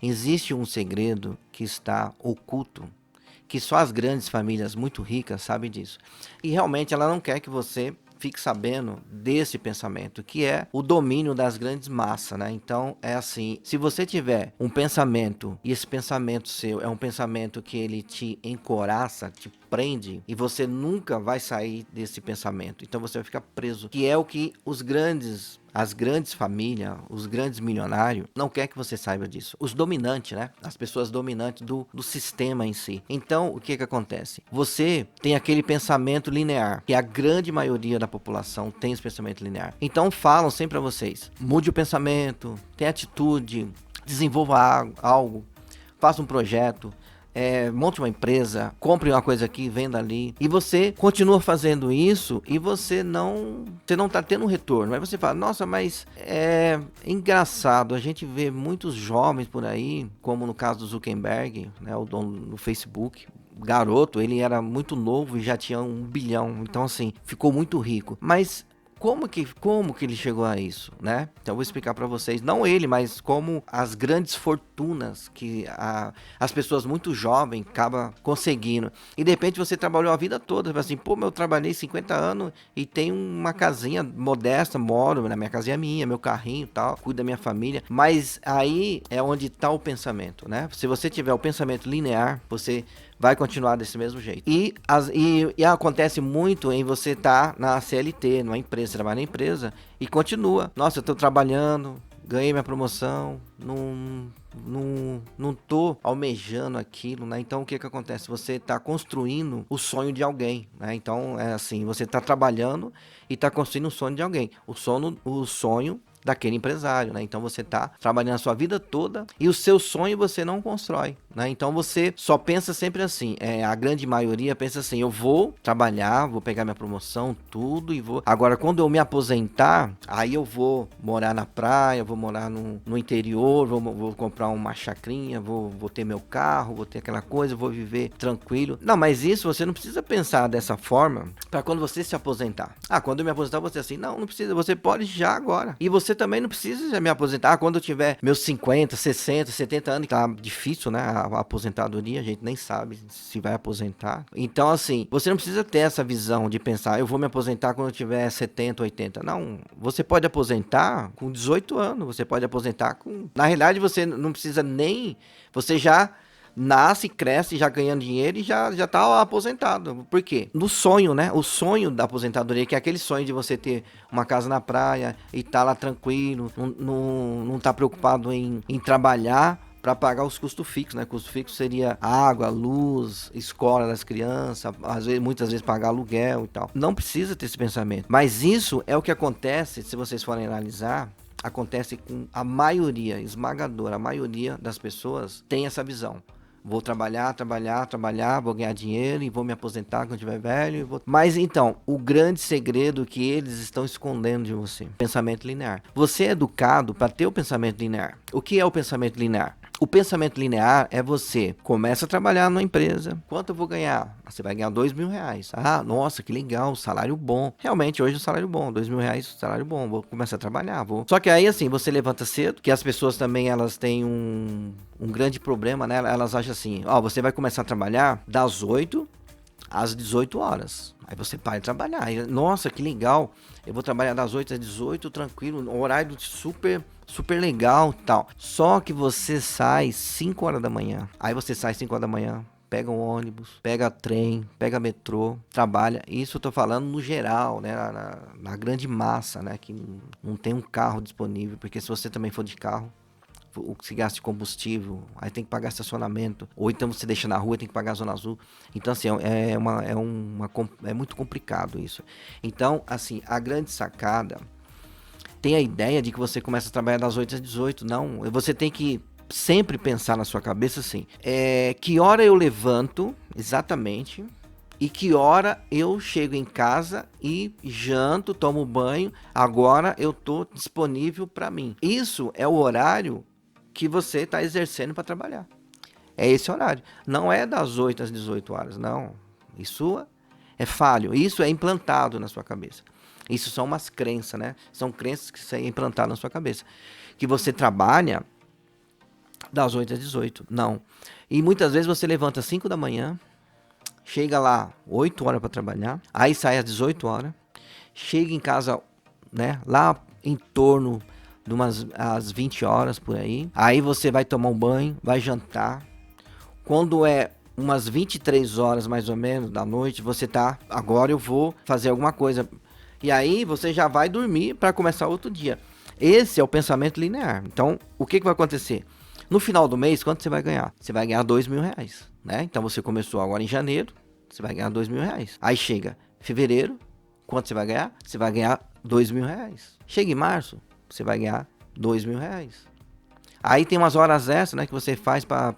Existe um segredo que está oculto, que só as grandes famílias muito ricas sabem disso. E realmente ela não quer que você fique sabendo desse pensamento, que é o domínio das grandes massas, né? Então é assim, se você tiver um pensamento e esse pensamento seu é um pensamento que ele te encoraça, te prende e você nunca vai sair desse pensamento. Então você vai ficar preso, que é o que as grandes famílias, os grandes milionários, não quer que você saiba disso. Os dominantes, né? As pessoas dominantes do sistema em si. Então, o que acontece? Você tem aquele pensamento linear, que a grande maioria da população tem esse pensamento linear. Então, falam sempre para vocês, mude o pensamento, tenha atitude, desenvolva algo, faça um projeto, monte uma empresa, compre uma coisa aqui, venda ali, e você continua fazendo isso e você não está tendo um retorno. Aí você fala, nossa, mas é engraçado, a gente vê muitos jovens por aí, como no caso do Zuckerberg, né, o dono do Facebook, garoto, ele era muito novo e já tinha 1 bilhão, então assim, ficou muito rico, mas como que ele chegou a isso, né? Então eu vou explicar para vocês, não ele, mas como as grandes fortunas que as pessoas muito jovens acabam conseguindo. E de repente você trabalhou a vida toda, assim, pô, eu trabalhei 50 anos e tenho uma casinha modesta, moro na minha casinha minha, meu carrinho e tal, cuido da minha família, mas aí é onde está o pensamento, né? Se você tiver o pensamento linear, você vai continuar desse mesmo jeito. E acontece muito em você estar na CLT, numa empresa, você trabalha na empresa e continua. Nossa, eu estou trabalhando, ganhei minha promoção, não tô almejando aquilo, né? Então o que acontece? Você está construindo o sonho de alguém, né? Então é assim, você está trabalhando e está construindo o sonho de alguém. O sonho daquele empresário, né? Então você está trabalhando a sua vida toda e o seu sonho você não constrói, né? Então você só pensa sempre assim, a grande maioria pensa assim, eu vou trabalhar, vou pegar minha promoção, tudo e vou... Agora, quando eu me aposentar, aí eu vou morar na praia, vou morar no interior, vou comprar uma chacrinha, vou ter meu carro, vou ter aquela coisa, vou viver tranquilo. Não, mas isso você não precisa pensar dessa forma para quando você se aposentar. Ah, quando eu me aposentar, você assim, não precisa, você pode já agora. E você também não precisa já me aposentar. Quando eu tiver meus 50, 60, 70 anos, tá difícil, né? A aposentadoria, a gente nem sabe se vai aposentar. Então, assim, você não precisa ter essa visão de pensar, eu vou me aposentar quando eu tiver 70, 80. Não, você pode aposentar com 18 anos, você pode aposentar com... Na realidade, você não precisa nem... Você já nasce, cresce, já ganhando dinheiro e já tá aposentado. Por quê? No sonho, né? O sonho da aposentadoria, que é aquele sonho de você ter uma casa na praia e tá lá tranquilo, não tá preocupado em trabalhar para pagar os custos fixos, né? Custo fixo seria água, luz, escola das crianças, muitas vezes pagar aluguel e tal. Não precisa ter esse pensamento. Mas isso é o que acontece, se vocês forem analisar, acontece com a maioria esmagadora, a maioria das pessoas tem essa visão. Vou trabalhar, vou ganhar dinheiro e vou me aposentar quando tiver velho. Mas então, o grande segredo que eles estão escondendo de você, pensamento linear. Você é educado para ter o pensamento linear. O que é o pensamento linear? O pensamento linear é você começa a trabalhar numa empresa. Quanto eu vou ganhar? Você vai ganhar R$2.000. Ah, nossa, que legal, salário bom. Realmente, hoje o salário bom, R$2.000, salário bom. Vou começar a trabalhar, vou. Só que aí, assim, você levanta cedo, que as pessoas também, elas têm um grande problema, né? Elas acham assim, você vai começar a trabalhar das 8 às 18 horas. Aí você para de trabalhar. Aí, nossa, que legal. Eu vou trabalhar das 8 às 18, tranquilo, um horário super legal e tal. Só que você sai 5 horas da manhã. Aí você sai 5 horas da manhã, pega um ônibus, pega trem, pega metrô, trabalha. Isso eu tô falando no geral, né? Na grande massa, né? Que não tem um carro disponível. Porque se você também for de carro, o que se gasta de combustível, aí tem que pagar estacionamento, ou então você deixa na rua, tem que pagar a zona azul. Então, assim, é muito complicado isso. Então, assim, a grande sacada tem a ideia de que você começa a trabalhar das 8 às 18. Não, você tem que sempre pensar na sua cabeça assim, que hora eu levanto, exatamente, e que hora eu chego em casa e janto, tomo banho, agora eu tô disponível para mim. Isso é o horário que você está exercendo para trabalhar. É esse horário. Não é das 8 às 18 horas, não. Isso é falho. Isso é implantado na sua cabeça. Isso são umas crenças, né? São crenças que são implantadas na sua cabeça. Que você trabalha Das 8 às 18, não. E muitas vezes você levanta às 5 da manhã, chega lá 8 horas para trabalhar, aí sai às 18 horas, chega em casa, né, lá em torno de às 20 horas por aí. Aí você vai tomar um banho, vai jantar. Quando é umas 23 horas mais ou menos da noite, você tá, agora eu vou fazer alguma coisa. E aí você já vai dormir para começar outro dia. Esse é o pensamento linear. Então, o que vai acontecer? No final do mês, quanto você vai ganhar? Você vai ganhar R$2.000, né? Então você começou agora em janeiro, você vai ganhar R$2.000. Aí chega fevereiro, quanto você vai ganhar? Você vai ganhar R$2.000. Chega em março, você vai ganhar R$2.000. Aí tem umas horas extras, né, que você faz para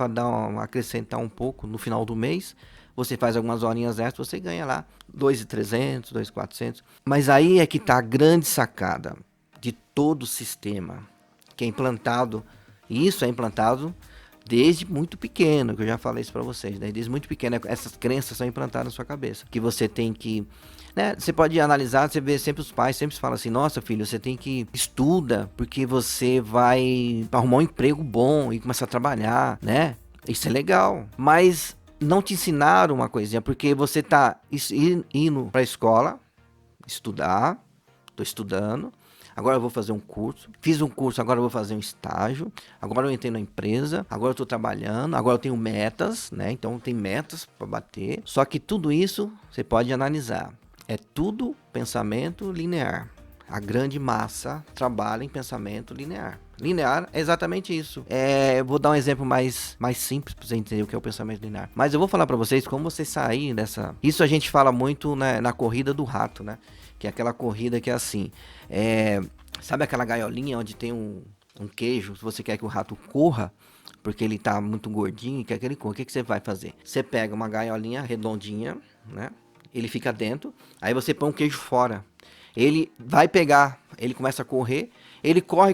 acrescentar um pouco no final do mês. Você faz algumas horinhas extras, você ganha lá R$2.300, R$2.400. Mas aí é que tá a grande sacada de todo o sistema que é implantado. E isso é implantado desde muito pequeno, que eu já falei isso para vocês, né? Desde muito pequeno, essas crenças são implantadas na sua cabeça. Que você tem que, né? Você pode analisar, você vê sempre os pais, sempre falam assim, nossa filho, você tem que estuda, porque você vai arrumar um emprego bom e começar a trabalhar, né? Isso é legal, mas não te ensinaram uma coisinha, porque você tá indo para a escola, estudar, tô estudando, agora eu vou fazer um curso, fiz um curso, agora eu vou fazer um estágio, agora eu entrei na empresa, agora eu estou trabalhando, agora eu tenho metas, né? Então tem metas para bater. Só que tudo isso você pode analisar. É tudo pensamento linear. A grande massa trabalha em pensamento linear. Linear é exatamente isso. Eu vou dar um exemplo mais simples para você entender o que é o pensamento linear. Mas eu vou falar para vocês como você sair dessa... Isso a gente fala muito, né, na corrida do rato, né? Que é aquela corrida que é assim, sabe aquela gaiolinha onde tem um queijo, se você quer que o rato corra, porque ele tá muito gordinho e quer que ele corra, o que você vai fazer? Você pega uma gaiolinha redondinha, né? Ele fica dentro, aí você põe um queijo fora. Ele vai pegar, ele começa a correr, ele corre,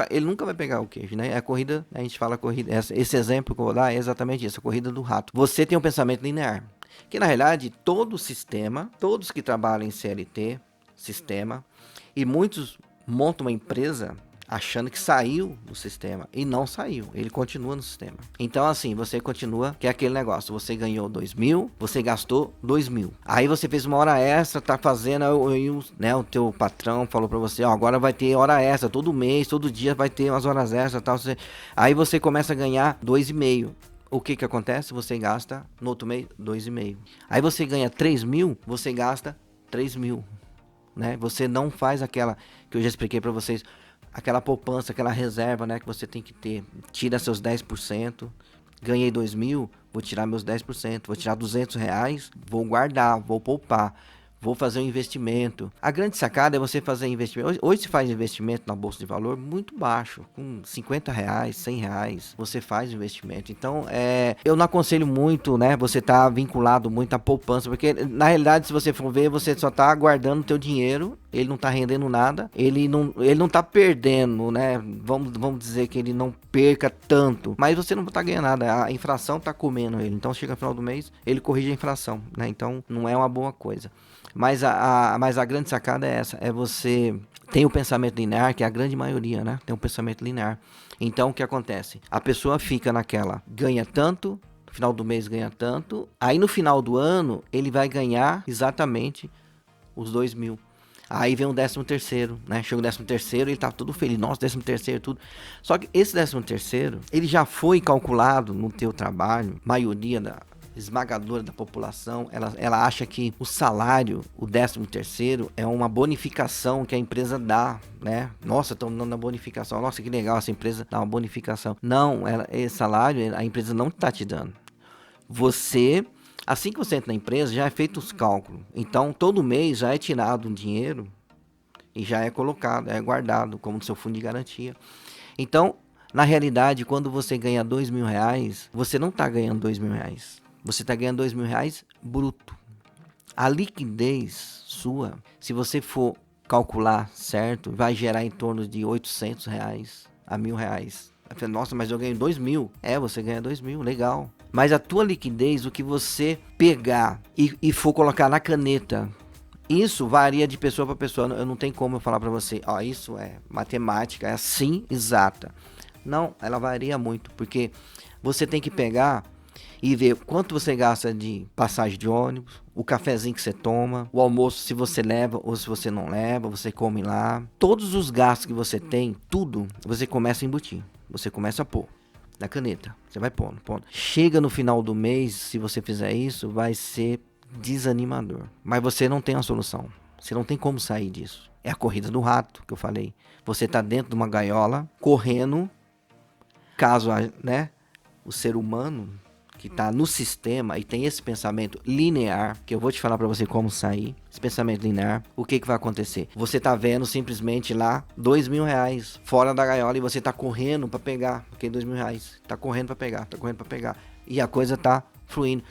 ele nunca vai pegar o queijo, né? A corrida, a gente fala corrida, esse exemplo que eu vou dar é exatamente isso, a corrida do rato. Você tem um pensamento linear. Que na realidade todo o sistema, todos que trabalham em CLT, sistema, e muitos montam uma empresa achando que saiu do sistema e não saiu, ele continua no sistema. Então assim, você continua, que é aquele negócio, você ganhou 2.000, você gastou 2.000. Aí você fez uma hora extra, tá fazendo, né, o teu patrão falou pra você, ó, agora vai ter hora extra, todo mês, todo dia vai ter umas horas extras, tal. Aí você começa a ganhar 2.500. O que acontece? Você gasta no outro mês 2.500. Aí você ganha 3.000, você gasta 3.000, né? Você não faz aquela que eu já expliquei para vocês, aquela poupança, aquela reserva, né, que você tem que ter. Tira seus 10%. Ganhei 2.000, vou tirar meus 10%, vou tirar R$200, vou guardar, vou poupar. Vou fazer um investimento. A grande sacada é você fazer investimento. Hoje se faz investimento na bolsa de valor muito baixo, com R$50, R$100. Você faz investimento. Então, eu não aconselho muito, né? Você tá vinculado muito à poupança, porque na realidade, se você for ver, você só tá guardando o teu dinheiro. Ele não tá rendendo nada. Ele não tá perdendo, né? Vamos dizer que ele não perca tanto. Mas você não tá ganhando nada. A inflação tá comendo ele. Então, chega no final do mês, ele corrige a inflação, né? Então, não é uma boa coisa. Mas a grande sacada é essa, é você tem o pensamento linear, que é a grande maioria, né? Tem um pensamento linear. Então, o que acontece? A pessoa fica naquela, ganha tanto, no final do mês ganha tanto, aí no final do ano, ele vai ganhar exatamente os 2.000. Aí vem o 13º, né? Chega o 13º, ele tá tudo feliz, nossa, 13º, tudo. Só que esse 13º, ele já foi calculado no teu trabalho, maioria esmagadora da população, ela acha que o salário, o 13º, é uma bonificação que a empresa dá, né? Nossa, estão dando a bonificação, nossa, que legal, essa empresa dá uma bonificação. Não, esse salário, a empresa não está te dando. Você, assim que você entra na empresa, já é feito os cálculos. Então, todo mês já é tirado um dinheiro e já é colocado, é guardado como seu fundo de garantia. Então, na realidade, quando você ganha R$2.000, você não está ganhando R$2.000. Você está ganhando R$2.000 bruto. A liquidez sua, se você for calcular certo, vai gerar em torno de R$800 a R$1.000. Nossa, mas eu ganho 2.000. Você ganha 2.000, legal. Mas a tua liquidez, o que você pegar e for colocar na caneta, isso varia de pessoa para pessoa. Eu não tenho como eu falar para você, isso é matemática, é assim, exata. Não, ela varia muito, porque você tem que pegar e ver quanto você gasta de passagem de ônibus, o cafezinho que você toma, o almoço se você leva ou se você não leva, você come lá. Todos os gastos que você tem, tudo, você começa a embutir. Você começa a pôr na caneta. Você vai pondo, pondo. Chega no final do mês, se você fizer isso, vai ser desanimador. Mas você não tem uma solução. Você não tem como sair disso. É a corrida do rato que eu falei. Você tá dentro de uma gaiola, correndo, caso, né, o ser humano que está no sistema e tem esse pensamento linear, que eu vou te falar para você como sair, esse pensamento linear, o que vai acontecer? Você tá vendo simplesmente lá R$2.000 fora da gaiola e você tá correndo para pegar, porque R$2.000, tá correndo para pegar, tá correndo para pegar, e a coisa tá fluindo.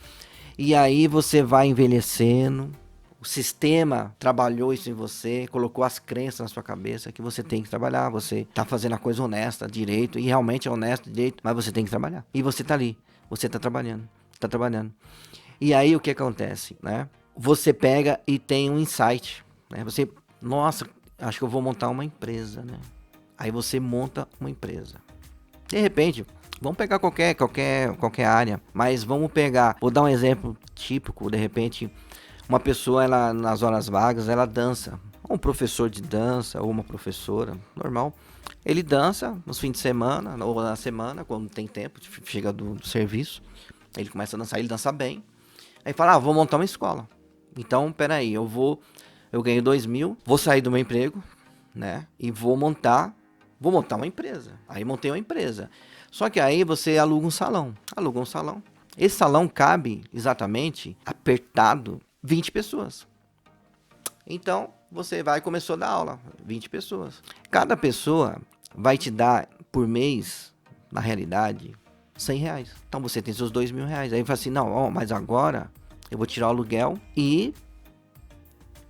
E aí você vai envelhecendo, o sistema trabalhou isso em você, colocou as crenças na sua cabeça que você tem que trabalhar, você tá fazendo a coisa honesta, direito, e realmente é honesto, direito, mas você tem que trabalhar. E você tá ali. Você tá trabalhando, tá trabalhando. E aí o que acontece, né? Você pega e tem um insight, né? Você, nossa, acho que eu vou montar uma empresa, né? Aí você monta uma empresa. De repente, vamos pegar qualquer área, mas vamos pegar, vou dar um exemplo típico, de repente, uma pessoa, ela nas horas vagas, ela dança. Um professor de dança ou uma professora, normal. Ele dança nos fins de semana, ou na semana, quando tem tempo, chega do serviço. Ele começa a dançar, ele dança bem. Aí fala, vou montar uma escola. Então, peraí, eu ganho 2.000, vou sair do meu emprego, né? E vou montar uma empresa. Aí montei uma empresa. Só que aí você aluga um salão. Esse salão cabe exatamente, apertado, 20 pessoas. Então, você vai e começou a dar aula, 20 pessoas. Cada pessoa vai te dar, por mês, na realidade, R$100. Então, você tem seus R$2.000. Aí fala assim, não, mas agora eu vou tirar o aluguel e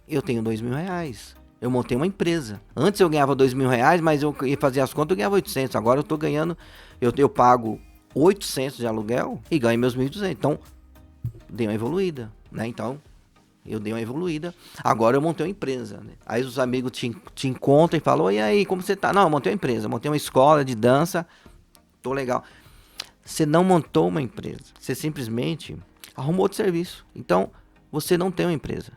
eu tenho R$2.000. Eu montei uma empresa. Antes eu ganhava R$2.000, mas eu ia fazer as contas, eu ganhava 800. Agora eu tô ganhando, eu pago 800 de aluguel e ganho meus 1.200. Então, dei uma evoluída, né? Então, eu dei uma evoluída. Agora eu montei uma empresa, né? Aí os amigos te encontram e falam, e aí, como você tá? Não, eu montei uma empresa, montei uma escola de dança, tô legal. Você não montou uma empresa, você simplesmente arrumou outro serviço. Então, você não tem uma empresa.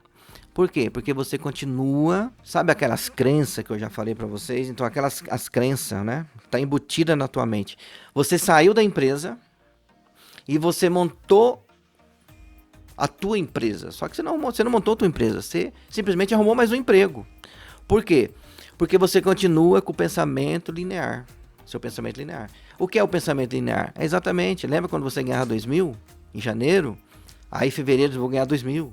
Por quê? Porque você continua, sabe aquelas crenças que eu já falei pra vocês? Então, as crenças, né? Tá embutida na tua mente. Você saiu da empresa e você montou a tua empresa. Só que você não montou a tua empresa. Você simplesmente arrumou mais um emprego. Por quê? Porque você continua com o pensamento linear. Seu pensamento linear. O que é o pensamento linear? É exatamente, lembra quando você ganhava 2.000 em janeiro? Aí em fevereiro eu vou ganhar 2.000.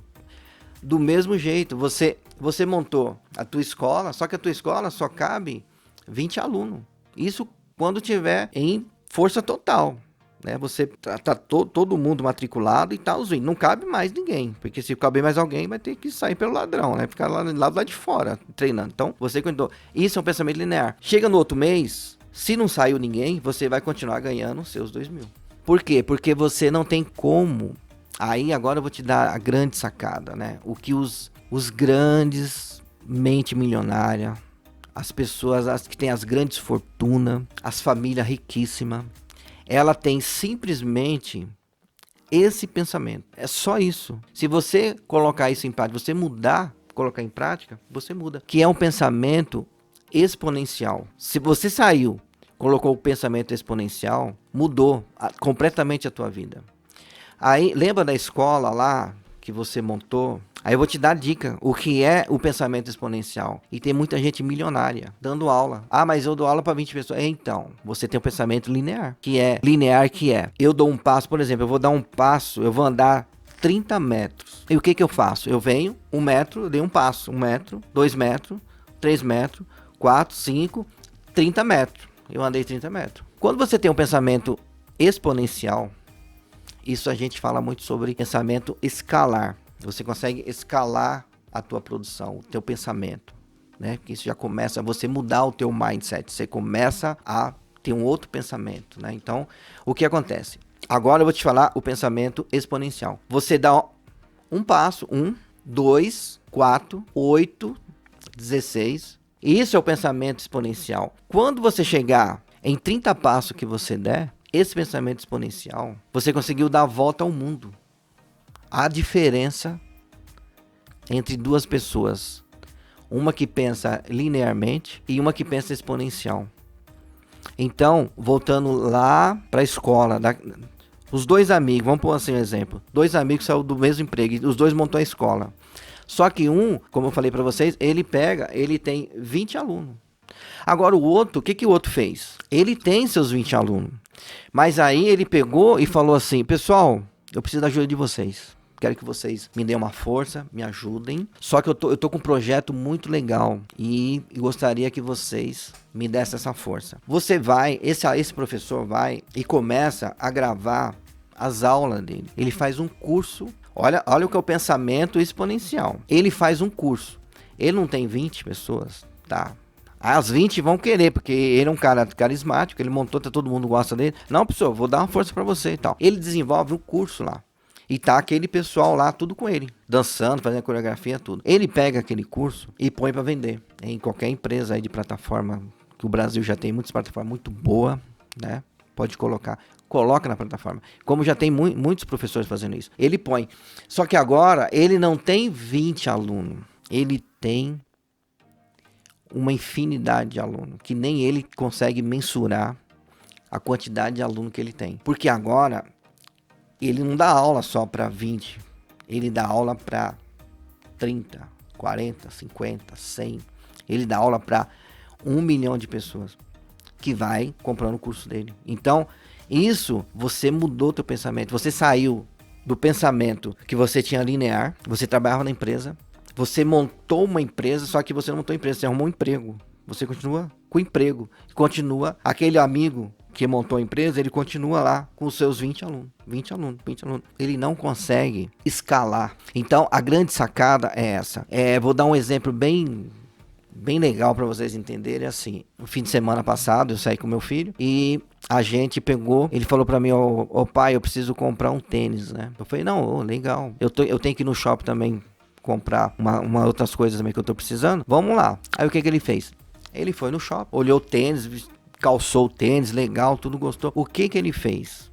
Do mesmo jeito, você montou a tua escola, só que a tua escola só cabe 20 alunos. Isso quando tiver em força total. Né? Você tá todo mundo matriculado e tal, não cabe mais ninguém, porque se caber mais alguém vai ter que sair pelo ladrão, né? Ficar lá de fora treinando. Então, você continuou. Isso é um pensamento linear. Chega no outro mês, se não saiu ninguém, você vai continuar ganhando seus 2.000. Por quê? Porque você não tem como. Aí agora eu vou te dar a grande sacada, né? O que os grandes mente milionária, as pessoas que têm as grandes fortunas, as famílias riquíssimas, ela tem simplesmente esse pensamento. É só isso. Se você colocar isso em prática, você colocar em prática, você muda. Que é um pensamento exponencial. Se você saiu, colocou o pensamento exponencial, mudou completamente a tua vida. Aí, lembra da escola lá que você montou? Aí eu vou te dar a dica, o que é o pensamento exponencial. E tem muita gente milionária dando aula. Mas eu dou aula para 20 pessoas. Então, você tem um pensamento linear. Que é, eu dou um passo, por exemplo, eu vou dar um passo, eu vou andar 30 metros. E o que eu faço? Eu venho, 1 metro, eu dei um passo, 1 metro, 2 metros, 3 metros, 4, 5, 30 metros. Eu andei 30 metros. Quando você tem um pensamento exponencial, isso a gente fala muito sobre pensamento escalar. Você consegue escalar a tua produção, o teu pensamento, né? Porque isso já começa a você mudar o teu mindset. Você começa a ter um outro pensamento, né? Então, o que acontece? Agora eu vou te falar o pensamento exponencial. Você dá um passo, 1, 2, 4, 8, 16. Isso é o pensamento exponencial. Quando você chegar Em 30 passos que você der, esse pensamento exponencial, você conseguiu dar a volta ao mundo. A diferença entre duas pessoas, uma que pensa linearmente e uma que pensa exponencial. Então, voltando lá para a escola, os dois amigos, vamos pôr assim um exemplo, 2 amigos saíram do mesmo emprego e os dois montou a escola. Só que um, como eu falei para vocês, ele tem 20 alunos. Agora o outro, o que o outro fez? Ele tem seus 20 alunos, mas aí ele pegou e falou assim, pessoal, eu preciso da ajuda de vocês. Quero que vocês me deem uma força, me ajudem. Só que eu tô com um projeto muito legal e gostaria que vocês me dessem essa força. Você vai, esse professor vai e começa a gravar as aulas dele. Ele faz um curso. Olha o que é o pensamento exponencial. Ele faz um curso. Ele não tem 20 pessoas, tá? As 20 vão querer, porque ele é um cara carismático, ele montou, todo mundo gosta dele. Não, pessoal, vou dar uma força pra você e tal. Ele desenvolve um curso lá. E tá aquele pessoal lá, tudo com ele, dançando, fazendo coreografia, tudo. Ele pega aquele curso e põe para vender em qualquer empresa aí de plataforma, que o Brasil já tem muitas plataformas muito boas, né? Pode coloca na plataforma. Como já tem muitos professores fazendo isso. Ele põe. Só que agora, ele não tem 20 alunos. Ele tem uma infinidade de alunos, que nem ele consegue mensurar a quantidade de alunos que ele tem. Porque agora ele não dá aula só para 20, ele dá aula para 30, 40, 50, 100. Ele dá aula para 1 milhão de pessoas que vai comprando o curso dele. Então, isso, você mudou teu pensamento. Você saiu do pensamento que você tinha linear, você trabalhava na empresa, você montou uma empresa, só que você não montou empresa, você arrumou um emprego. Você continua com emprego, continua aquele amigo que montou a empresa, ele continua lá com os seus 20 alunos. Ele não consegue escalar. Então, a grande sacada é essa. Vou dar um exemplo bem legal para vocês entenderem. Assim, no fim de semana passado, eu saí com meu filho e a gente pegou, ele falou para mim, ô pai, eu preciso comprar um tênis, né? Eu falei, não, legal. Eu tenho que ir no shopping também comprar uma outras coisas também que eu tô precisando. Vamos lá. Aí o que ele fez? Ele foi no shopping, olhou o tênis, calçou o tênis, legal, tudo gostou. O que ele fez?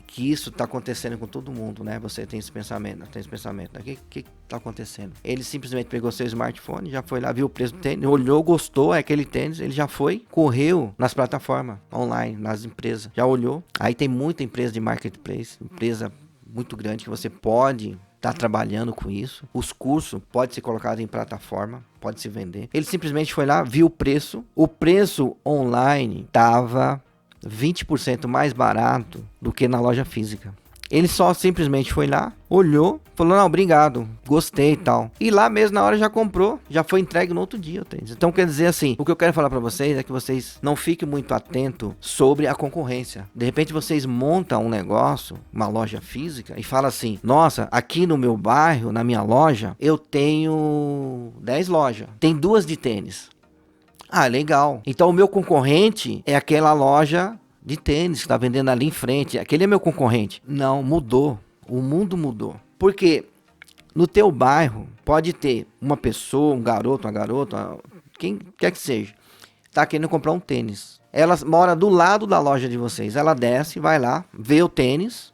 Que isso tá acontecendo com todo mundo, né? Você tem esse pensamento, né? O que tá acontecendo? Ele simplesmente pegou seu smartphone, já foi lá, viu o preço do tênis, olhou, gostou, é aquele tênis, ele já foi, correu nas plataformas online, nas empresas, já olhou. Aí tem muita empresa de marketplace, empresa muito grande que você pode tá trabalhando com isso. Os cursos podem ser colocados em plataforma, pode se vender. Ele simplesmente foi lá, viu o preço. O preço online tava 20% mais barato do que na loja física. Ele só simplesmente foi lá, olhou, falou, não, obrigado, gostei e tal. E lá mesmo na hora já comprou, já foi entregue no outro dia o tênis. Então quer dizer assim, o que eu quero falar para vocês é que vocês não fiquem muito atentos sobre a concorrência. De repente vocês montam um negócio, uma loja física e falam assim, nossa, aqui no meu bairro, na minha loja, eu tenho 10 lojas, tem 2 de tênis. Ah, legal. Então o meu concorrente é aquela loja de tênis que está vendendo ali em frente. Aquele é meu concorrente. Não, mudou. O mundo mudou. Porque no teu bairro pode ter uma pessoa, um garoto, uma garota, quem quer que seja, está querendo comprar um tênis. Ela mora do lado da loja de vocês. Ela desce, vai lá, vê o tênis.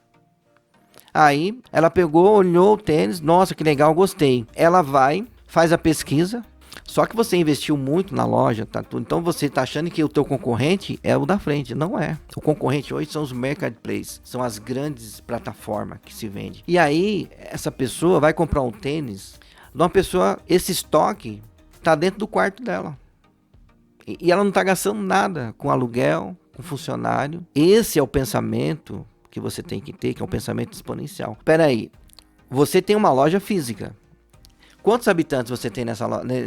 Aí ela pegou, olhou o tênis. Nossa, que legal, gostei. Ela vai, faz a pesquisa. Só que você investiu muito na loja, tá tudo. Então você tá achando que o teu concorrente é o da frente. Não é. O concorrente hoje são os marketplaces, são as grandes plataformas que se vendem. E aí, essa pessoa vai comprar um tênis de uma pessoa, esse estoque tá dentro do quarto dela. E ela não tá gastando nada com aluguel, com funcionário. Esse é o pensamento que você tem que ter, que é um pensamento exponencial. Espera aí, você tem uma loja física. Quantos habitantes você tem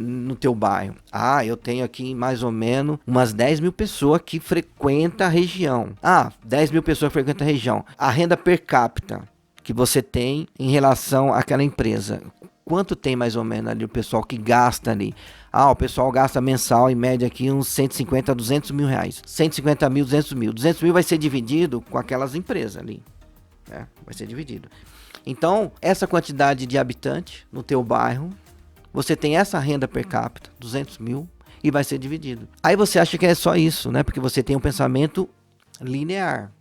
no teu bairro? Ah, eu tenho aqui mais ou menos umas 10 mil pessoas que frequentam a região. Ah, 10 mil pessoas que frequentam a região. A renda per capita que você tem em relação àquela empresa. Quanto tem mais ou menos ali o pessoal que gasta ali? Ah, o pessoal gasta mensal, em média aqui, uns 150 a 200 mil reais. 150 mil, 200 mil. 200 mil vai ser dividido com aquelas empresas ali. Né? Vai ser dividido. Então, essa quantidade de habitantes no teu bairro, você tem essa renda per capita, 200 mil, e vai ser dividido. Aí você acha que é só isso, né? Porque você tem um pensamento linear.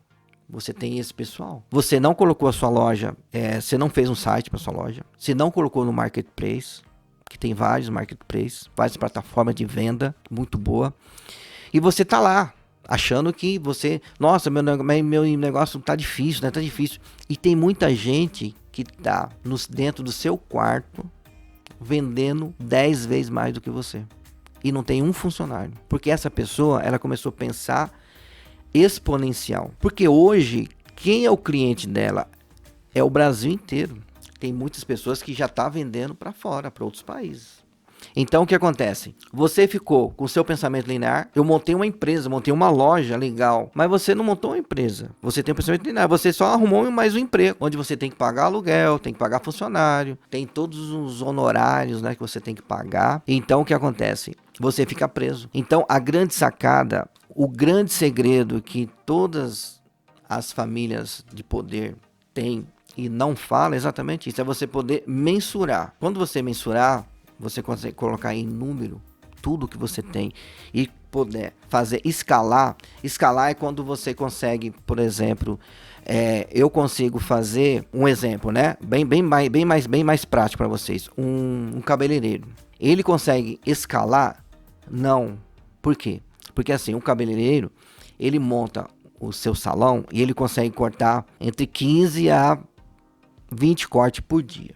Você tem esse pessoal. Você não colocou a sua loja, você não fez um site para sua loja. Você não colocou no marketplace, que tem vários marketplaces, várias plataformas de venda muito boa. E você tá lá, achando que você... Nossa, meu negócio tá difícil, né? Tá difícil. E tem muita gente que tá dentro do seu quarto vendendo 10 vezes mais do que você. E não tem um funcionário. Porque essa pessoa, ela começou a pensar exponencial. Porque hoje, quem é o cliente dela? É o Brasil inteiro. Tem muitas pessoas que já estão vendendo para fora, para outros países. Então, o que acontece? Você ficou com o seu pensamento linear. Eu montei uma empresa, montei uma loja legal. Mas você não montou uma empresa. Você tem um pensamento linear. Você só arrumou mais um emprego, onde você tem que pagar aluguel, tem que pagar funcionário, tem todos os honorários, né, que você tem que pagar. Então, o que acontece? Você fica preso. Então, a grande sacada, o grande segredo que todas as famílias de poder têm e não falam, é exatamente isso. É você poder mensurar. Quando você mensurar, você consegue colocar em número tudo que você tem e poder fazer escalar. Escalar é quando você consegue, por exemplo, eu consigo fazer um exemplo, né? Bem mais prático para vocês. Um cabeleireiro. Ele consegue escalar? Não. Por quê? Porque assim, um cabeleireiro, ele monta o seu salão e ele consegue cortar entre 15 a 20 cortes por dia.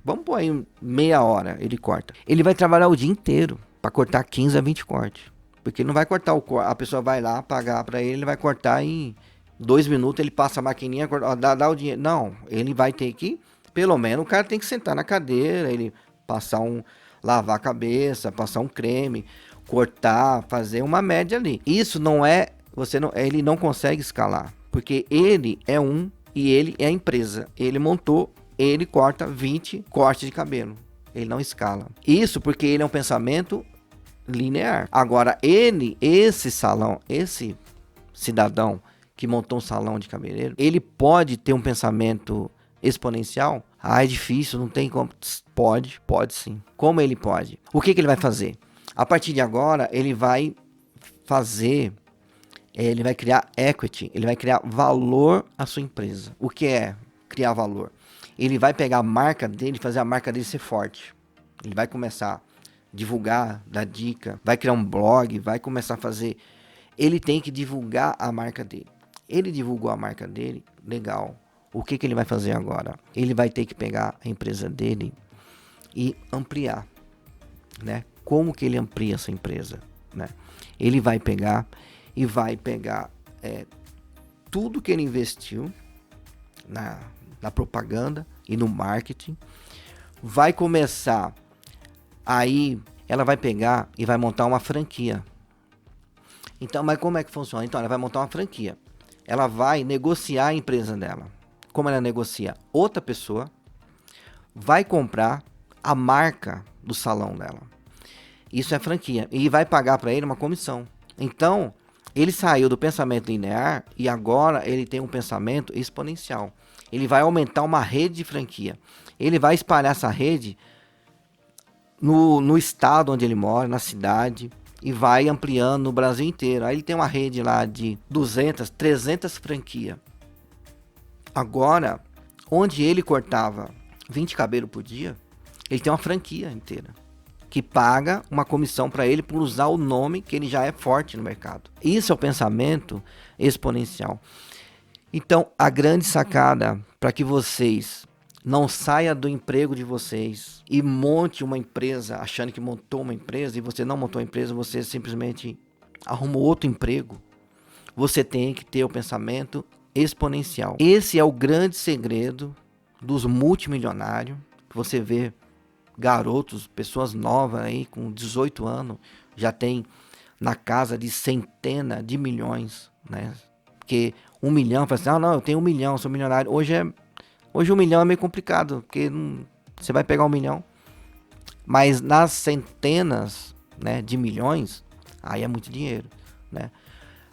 Vamos pôr aí meia hora, ele corta. Ele vai trabalhar o dia inteiro para cortar 15 a 20 cortes. Porque ele não vai cortar a pessoa vai lá pagar para ele vai cortar em 2 minutos, ele passa a maquininha, dá o dinheiro. Não, ele vai ter que, pelo menos o cara tem que sentar na cadeira, ele lavar a cabeça, passar um creme, cortar, fazer uma média ali. Isso não é, ele não consegue escalar, porque ele é e ele é a empresa. Ele montou, ele corta 20 cortes de cabelo. Ele não escala. Isso porque ele é um pensamento linear. Agora, esse cidadão que montou um salão de cabeleireiro, ele pode ter um pensamento exponencial? É difícil, não tem como. Pode sim. Como ele pode? O que ele vai fazer? A partir de agora, ele vai criar equity, ele vai criar valor à sua empresa. O que é criar valor? Ele vai pegar a marca dele e fazer a marca dele ser forte. Ele vai começar a divulgar, dar dica, vai criar um blog, vai começar a fazer. Ele tem que divulgar a marca dele. Ele divulgou a marca dele, legal. O que ele vai fazer agora? Ele vai ter que pegar a empresa dele e ampliar, né? Como que ele amplia essa empresa, né? Ele vai pegar tudo que ele investiu na propaganda e no marketing, vai começar, aí ela vai pegar e vai montar uma franquia. Então, mas como é que funciona? Então, ela vai montar uma franquia. Ela vai negociar a empresa dela. Como ela negocia? Outra pessoa vai comprar a marca do salão dela. Isso é franquia. E vai pagar para ele uma comissão. Então, ele saiu do pensamento linear e agora ele tem um pensamento exponencial. Ele vai aumentar uma rede de franquia. Ele vai espalhar essa rede no estado onde ele mora, na cidade, e vai ampliando no Brasil inteiro. Aí ele tem uma rede lá de 200, 300 franquias. Agora, onde ele cortava 20 cabelos por dia, ele tem uma franquia inteira que paga uma comissão para ele por usar o nome que ele já é forte no mercado. Isso é o pensamento exponencial. Então, a grande sacada para que vocês não saiam do emprego de vocês e monte uma empresa achando que montou uma empresa e você não montou uma empresa, você simplesmente arrumou outro emprego. Você tem que ter o pensamento exponencial. Esse é o grande segredo dos multimilionários. Você vê garotos, pessoas novas aí com 18 anos, já tem na casa de centenas de milhões, né? Porque 1 milhão, fala assim, não, eu tenho 1 milhão, sou milionário. Hoje 1 milhão é meio complicado, porque você vai pegar 1 milhão, mas nas centenas, né, de milhões, aí é muito dinheiro, né?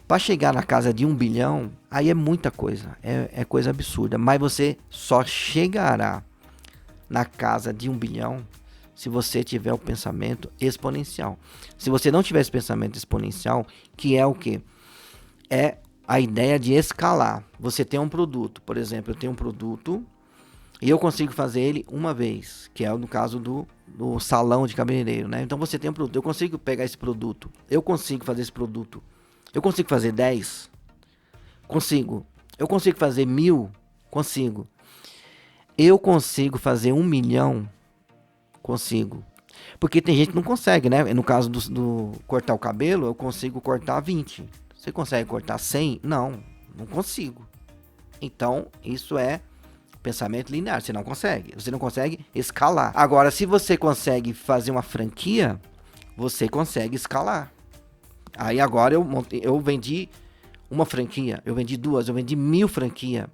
Para chegar na casa de 1 bilhão, aí é muita coisa, é coisa absurda, mas você só chegará na casa de 1 bilhão se você tiver o pensamento exponencial. Se você não tiver esse pensamento exponencial, que é o quê? É a ideia de escalar. Você tem um produto, por exemplo, eu tenho um produto e eu consigo fazer ele uma vez, que é no caso do salão de cabeleireiro, né? Então você tem um produto, eu consigo pegar esse produto, eu consigo fazer esse produto, eu consigo fazer 10, consigo. Eu consigo fazer 1000, consigo. Eu consigo fazer 1 milhão, consigo. Porque tem gente que não consegue, né? No caso do cortar o cabelo, eu consigo cortar 20. Você consegue cortar 100? Não, não consigo. Então, isso é pensamento linear. Você não consegue. Você não consegue escalar. Agora, se você consegue fazer uma franquia, você consegue escalar. Aí agora eu vendi uma franquia, eu vendi 2, eu vendi 1000 franquias.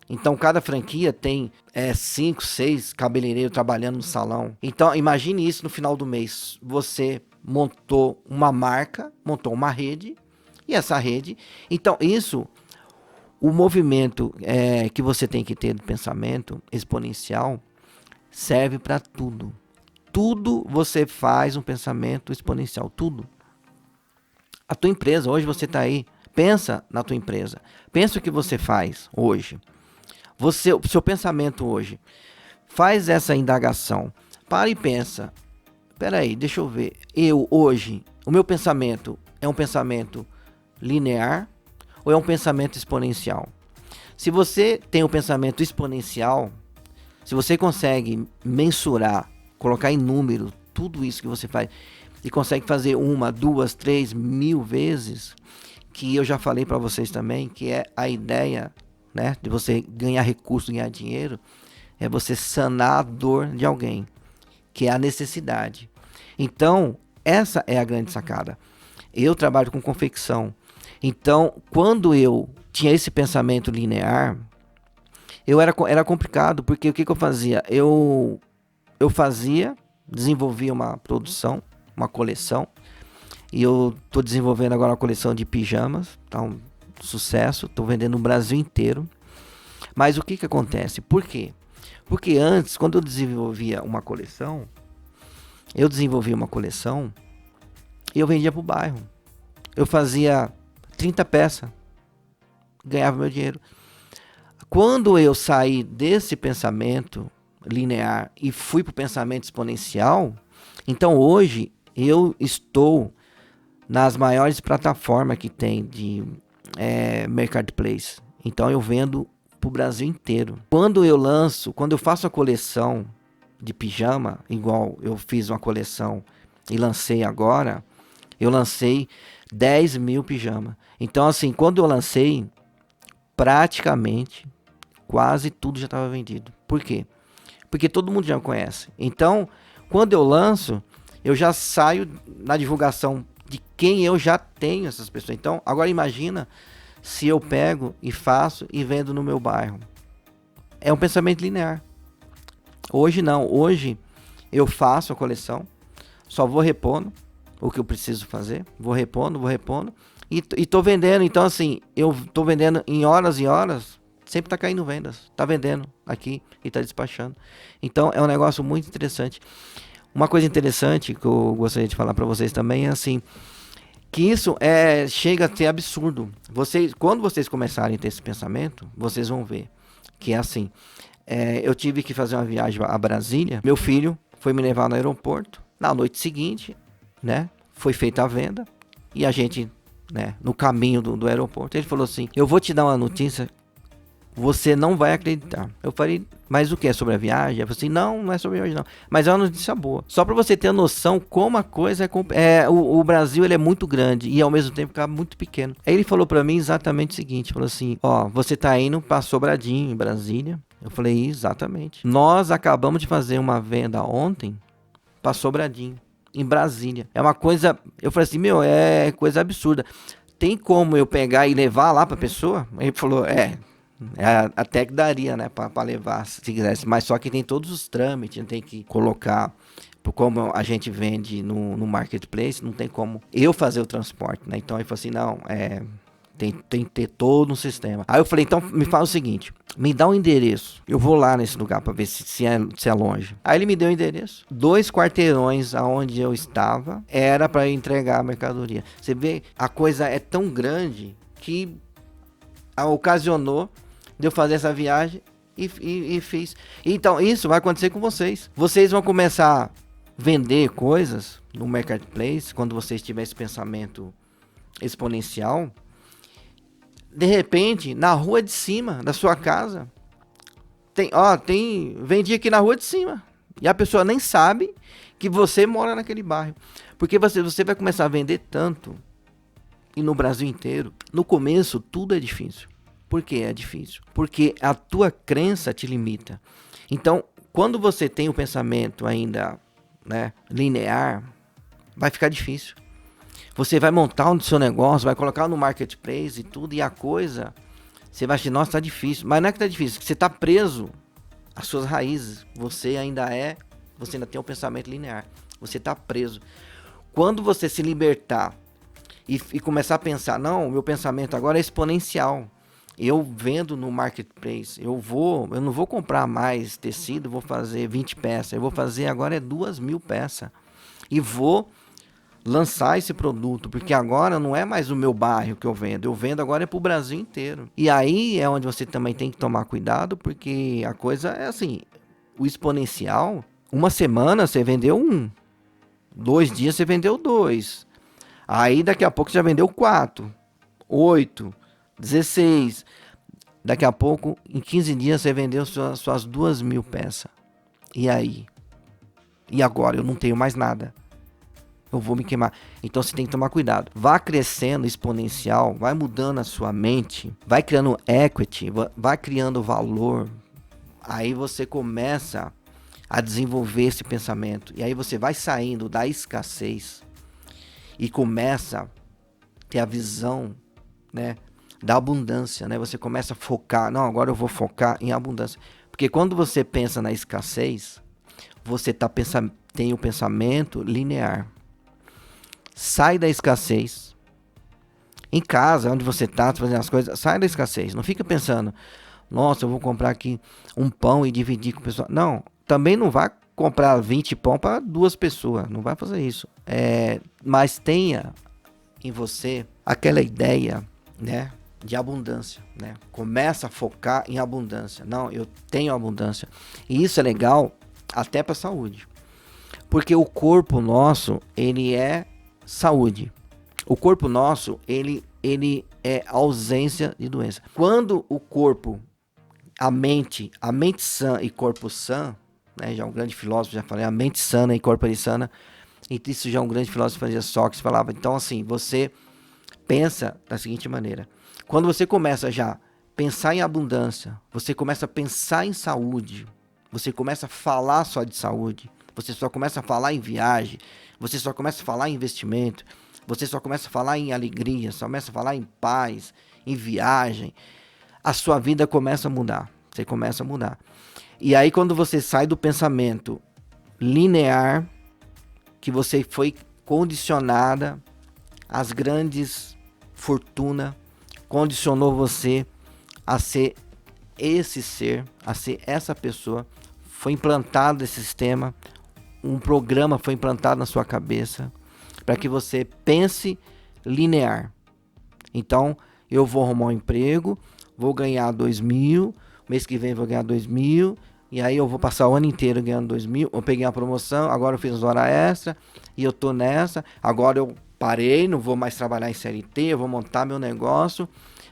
Então cada franquia tem 5, 6 cabeleireiros trabalhando no salão. Então imagine isso no final do mês. Você montou uma marca, montou uma rede, e essa rede... Então isso, o movimento que você tem que ter do pensamento exponencial serve para tudo. Tudo você faz um pensamento exponencial, tudo. A tua empresa, hoje você está aí, pensa na tua empresa. Pensa o que você faz hoje. O seu pensamento hoje. Faz essa indagação. Para e pensa. Espera aí, deixa eu ver. Eu hoje, o meu pensamento é um pensamento linear ou é um pensamento exponencial? Se você tem um pensamento exponencial, se você consegue mensurar, colocar em número tudo isso que você faz e consegue fazer 1, 2, 3, 1000 vezes, que eu já falei para vocês também, que é a ideia, né, de você ganhar recurso, ganhar dinheiro, é você sanar a dor de alguém, que é a necessidade. Então, essa é a grande sacada. Eu trabalho com confecção. Então, quando eu tinha esse pensamento linear, era complicado, porque o que eu fazia? Eu desenvolvia uma produção, uma coleção, e eu estou desenvolvendo agora uma coleção de pijamas, tá um sucesso, estou vendendo no Brasil inteiro. Mas o que acontece? Por quê? Porque antes, quando eu desenvolvia uma coleção, e eu vendia para o bairro. Eu fazia 30 peças, ganhava meu dinheiro. Quando eu saí desse pensamento linear e fui para o pensamento exponencial, então hoje eu estou nas maiores plataformas que tem de marketplace. Então eu vendo para o Brasil inteiro. Quando eu faço a coleção de pijama, igual eu fiz uma coleção e lancei agora, eu lancei 10.000 pijamas. Então assim, quando eu lancei, praticamente quase tudo já estava vendido. Por quê? Porque todo mundo já me conhece. Então, quando eu lanço, eu já saio na divulgação de quem eu já tenho essas pessoas. Então, agora imagina se eu pego e faço e vendo no meu bairro. É um pensamento linear. Hoje não. Hoje eu faço a coleção, só vou repondo o que eu preciso fazer. Vou repondo. E tô vendendo. Então, assim, eu tô vendendo em horas e horas. Sempre tá caindo vendas. Tá vendendo aqui e tá despachando. Então, é um negócio muito interessante. Uma coisa interessante que eu gostaria de falar para vocês também é assim, que isso chega a ser absurdo. Quando vocês começarem a ter esse pensamento, vocês vão ver que é assim. Eu tive que fazer uma viagem a Brasília. Meu filho foi me levar no aeroporto. Na noite seguinte, né, foi feita a venda. E a gente, né, no caminho do aeroporto, ele falou assim: eu vou te dar uma notícia, você não vai acreditar. Eu falei: mas o que é sobre a viagem? Ele falou assim: não é sobre a viagem não, mas é uma notícia boa. Só para você ter noção como a coisa o Brasil ele é muito grande e ao mesmo tempo fica muito pequeno. Aí ele falou para mim exatamente o seguinte, falou assim: você tá indo para Sobradinho, em Brasília? Eu falei: exatamente. Nós acabamos de fazer uma venda ontem para Sobradinho, em Brasília. É uma coisa, eu falei assim: é coisa absurda. Tem como eu pegar e levar lá para pessoa? Ele falou: até que daria, né, para levar se quisesse, mas só que tem todos os trâmites, tem que colocar, como a gente vende no marketplace, não tem como eu fazer o transporte, né? Então ele falou assim: não, Tem que ter todo um sistema. Aí eu falei, então me fala o seguinte, me dá um endereço. Eu vou lá nesse lugar para ver se é longe. Aí ele me deu o endereço. 2 quarteirões aonde eu estava era para entregar a mercadoria. Você vê, a coisa é tão grande que ocasionou de eu fazer essa viagem e fiz. Então isso vai acontecer com vocês. Vocês vão começar a vender coisas no marketplace quando vocês tiverem esse pensamento exponencial. De repente, na rua de cima da sua casa, vendi aqui na rua de cima. E a pessoa nem sabe que você mora naquele bairro. Porque você vai começar a vender tanto, e no Brasil inteiro. No começo, tudo é difícil. Por que é difícil? Porque a tua crença te limita. Então, quando você tem o pensamento ainda, né, linear, vai ficar difícil. Você vai montar o seu negócio, vai colocar no marketplace e tudo, e a coisa, você vai achar, nossa, tá difícil. Mas não é que tá difícil, você tá preso às suas raízes. Você ainda tem um pensamento linear. Você tá preso. Quando você se libertar e começar a pensar, não, o meu pensamento agora é exponencial. Eu vendo no marketplace, eu não vou comprar mais tecido, vou fazer 20 peças. Eu vou fazer agora 2.000 peças. E vou lançar esse produto, porque agora não é mais o meu bairro que eu vendo agora é pro Brasil inteiro. E aí é onde você também tem que tomar cuidado, porque a coisa é assim, o exponencial, uma semana você vendeu 1, 2 dias você vendeu 2, aí daqui a pouco você já vendeu 4, 8, 16, daqui a pouco em 15 dias você vendeu suas 2.000 peças. E aí? E agora eu não tenho mais nada. Eu vou me queimar. Então você tem que tomar cuidado. Vá crescendo exponencial, vai mudando a sua mente, vai criando equity, vai criando valor. Aí você começa a desenvolver esse pensamento. E aí você vai saindo da escassez e começa a ter a visão, né, da abundância, né? Você começa a focar, não, agora eu vou focar em abundância. Porque quando você pensa na escassez, você tem o pensamento linear. Sai da escassez. Em casa, onde você está fazendo as coisas, sai da escassez. Não fica pensando, nossa, eu vou comprar aqui um pão e dividir com o pessoal. Não, também não vai comprar 20 pão para 2 pessoas. Não vai fazer isso. Mas tenha em você aquela ideia, né, de abundância, né? Começa a focar em abundância. Não, eu tenho abundância. E isso é legal até para a saúde. Porque o corpo nosso, ele é saúde. O corpo nosso, ele é ausência de doença. Quando o corpo, a mente sã e corpo sã, né, já um grande filósofo, já falei, a mente sana e corpo sana, e isso já um grande filósofo fazia Sócrates, falava, então assim, você pensa da seguinte maneira, quando você começa já a pensar em abundância, você começa a pensar em saúde, você começa a falar só de saúde, você só começa a falar em viagem, você só começa a falar em investimento, você só começa a falar em alegria, só começa a falar em paz, em viagem, a sua vida começa a mudar, você começa a mudar. E aí quando você sai do pensamento linear, que você foi condicionada às grandes fortunas, condicionou você a ser esse ser, a ser essa pessoa, foi implantado esse sistema, um programa foi implantado na sua cabeça para que você pense linear. Então, eu vou arrumar um emprego, vou ganhar 2.000, mês que vem vou ganhar 2.000, e aí eu vou passar o ano inteiro ganhando 2.000, eu peguei a promoção, agora eu fiz hora extra, e eu tô nessa, agora eu parei, não vou mais trabalhar em CLT, eu vou montar meu negócio,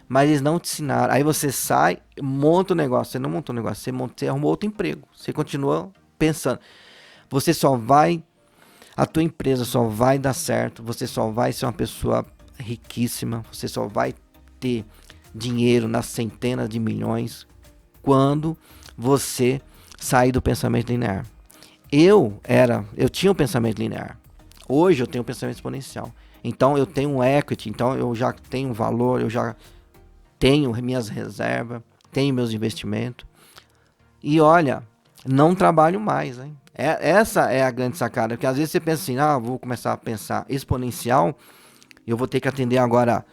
mas eles não te ensinaram. Aí você sai, monta o negócio, você não montou o negócio, você arrumou outro emprego, você continua pensando. Você só vai, a tua empresa só vai dar certo, você só vai ser uma pessoa riquíssima, você só vai ter dinheiro nas centenas de milhões quando você sair do pensamento linear. Eu tinha um pensamento linear. Hoje eu tenho um pensamento exponencial. Então eu tenho um equity, então eu já tenho um valor, eu já tenho minhas reservas, tenho meus investimentos. E olha, não trabalho mais, hein? Essa é a grande sacada, porque às vezes você pensa assim, vou começar a pensar exponencial, eu vou ter que atender agora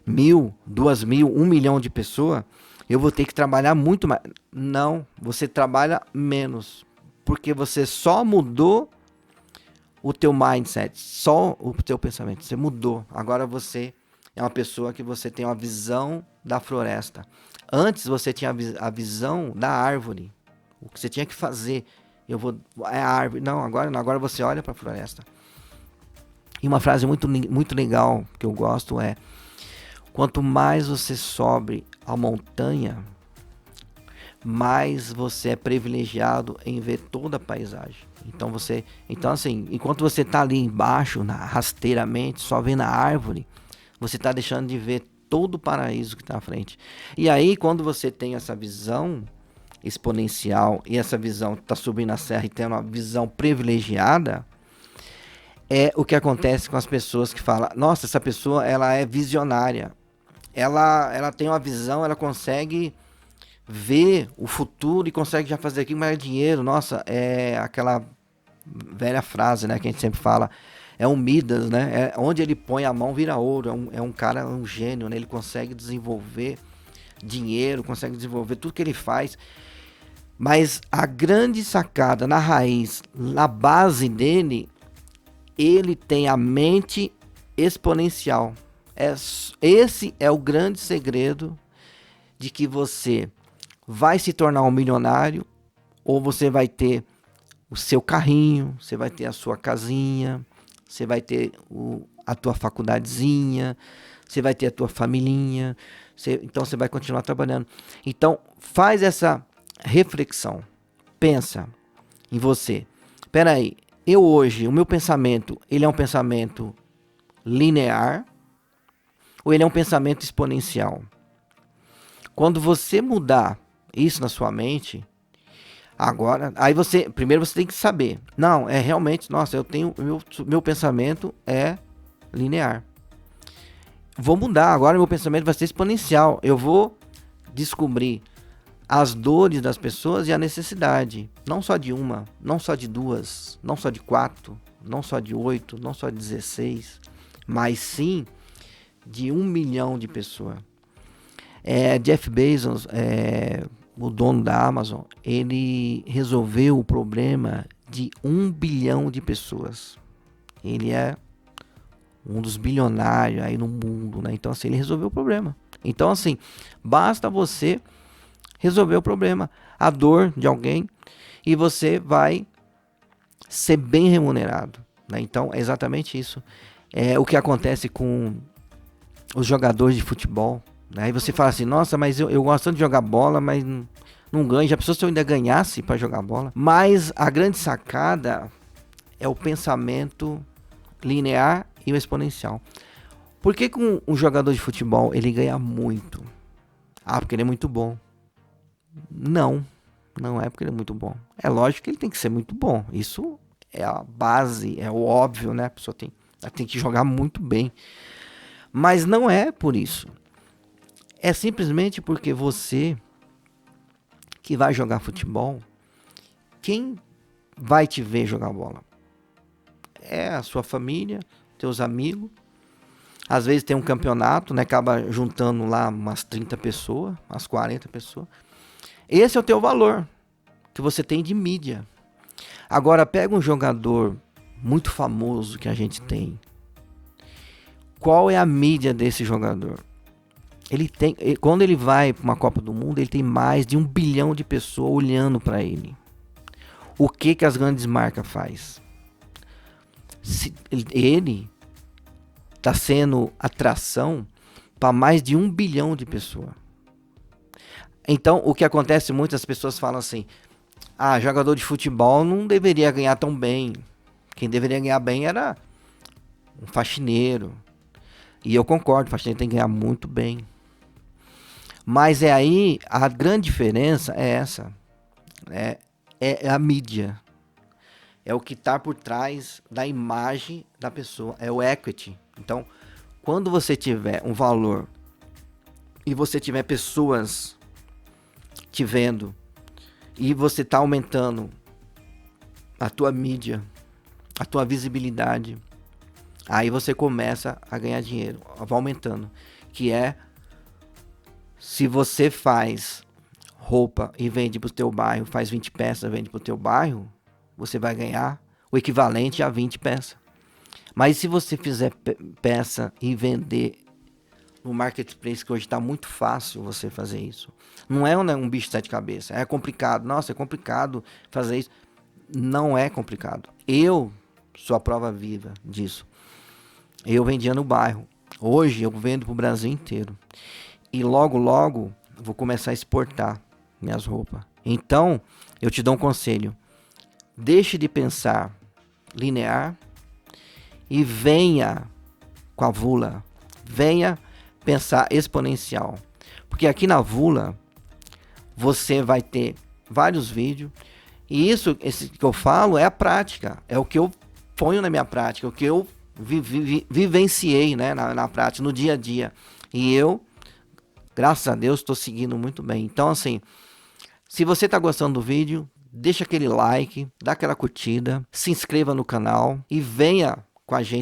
1.000, 2.000, 1 milhão de pessoas, eu vou ter que trabalhar muito mais. Não, você trabalha menos, porque você só mudou o teu mindset, só o teu pensamento, você mudou. Agora você é uma pessoa que você tem uma visão da floresta. Antes você tinha a visão da árvore, o que você tinha que fazer. É a árvore. Não, agora não, agora você olha para a floresta. E uma frase muito legal que eu gosto é: quanto mais você sobe a montanha, mais você é privilegiado em ver toda a paisagem. Então assim, enquanto você está ali embaixo, rasteiramente, só vendo a árvore, você está deixando de ver todo o paraíso que está à frente. E aí, quando você tem essa visão exponencial e essa visão está subindo a serra e tendo uma visão privilegiada, é o que acontece com as pessoas que falam: nossa, essa pessoa ela é visionária, ela tem uma visão, ela consegue ver o futuro e consegue já fazer aquilo, mas é dinheiro. Nossa, é aquela velha frase, né, que a gente sempre fala, é um Midas, né? Onde ele põe a mão vira ouro. É um cara, um gênio, né? Ele consegue desenvolver dinheiro, consegue desenvolver tudo que ele faz. Mas a grande sacada na raiz, na base dele, ele tem a mente exponencial. Esse é o grande segredo de que você vai se tornar um milionário, ou você vai ter o seu carrinho, você vai ter a sua casinha, você vai ter a tua faculdadezinha, você vai ter a tua familhinha, então você vai continuar trabalhando. Então faz essa reflexão, pensa em você. Espera aí, o meu pensamento, ele é um pensamento linear ou ele é um pensamento exponencial? Quando você mudar isso na sua mente, agora, primeiro você tem que saber, não, é realmente, nossa, eu tenho, meu pensamento é linear. Vou mudar, agora meu pensamento vai ser exponencial. Eu vou descobrir as dores das pessoas e a necessidade, não só de uma, não só de duas, não só de 4, não só de 8, não só de 16, mas sim de 1 milhão de pessoas. Jeff Bezos, o dono da Amazon, ele resolveu o problema de 1 bilhão de pessoas. Ele é um dos bilionários aí no mundo, né? Então, assim, ele resolveu o problema. Então, assim, basta você resolver o problema, a dor de alguém, e você vai ser bem remunerado, né? Então, é exatamente isso. É o que acontece com os jogadores de futebol, né? Aí você fala assim: nossa, mas eu gosto tanto de jogar bola, mas não ganho. Já pensou se eu ainda ganhasse para jogar bola? Mas a grande sacada é o pensamento linear e o exponencial. Por que um jogador de futebol ele ganha muito? Porque ele é muito bom. Não é porque ele é muito bom. É lógico que ele tem que ser muito bom. Isso é a base, é o óbvio, né? A pessoa tem que jogar muito bem. Mas não é por isso. É simplesmente porque você que vai jogar futebol, quem vai te ver jogar bola? É a sua família, teus amigos. Às vezes tem um campeonato, né? Acaba juntando lá umas 30 pessoas, umas 40 pessoas. Esse é o teu valor que você tem de mídia. Agora pega um jogador muito famoso que a gente tem. Qual é a mídia desse jogador? Quando ele vai para uma Copa do Mundo, ele tem mais de 1 bilhão de pessoas olhando para ele. O que as grandes marcas faz? Ele está sendo atração para mais de 1 bilhão de pessoas. Então, o que acontece, muitas pessoas falam assim: jogador de futebol não deveria ganhar tão bem. Quem deveria ganhar bem era um faxineiro. E eu concordo, o faxineiro tem que ganhar muito bem. Mas aí, a grande diferença é essa. É a mídia. É o que está por trás da imagem da pessoa. É o equity. Então, quando você tiver um valor e você tiver pessoas te vendo e você está aumentando a tua mídia, a tua visibilidade, aí você começa a ganhar dinheiro, vai aumentando. que é, se você faz roupa e vende para o teu bairro, faz 20 peças, vende para o teu bairro, você vai ganhar o equivalente a 20 peças. Mas se você fizer peça e vender no marketplace, que hoje está muito fácil você fazer isso. Não é um bicho de sete cabeças. É complicado. Nossa, é complicado fazer isso. Não é complicado. Eu sou a prova viva disso. Eu vendia no bairro. Hoje eu vendo para o Brasil inteiro. E logo, logo, vou começar a exportar minhas roupas. Então, eu te dou um conselho. Deixe de pensar linear e venha com a Vula. Venha pensar exponencial. Porque aqui na Vula, você vai ter vários vídeos. E esse que eu falo é a prática. É o que eu ponho na minha prática. O que eu vivenciei, né, na prática, no dia a dia. E eu, graças a Deus, estou seguindo muito bem. Então, assim, se você está gostando do vídeo, deixa aquele like, dá aquela curtida, se inscreva no canal e venha com a gente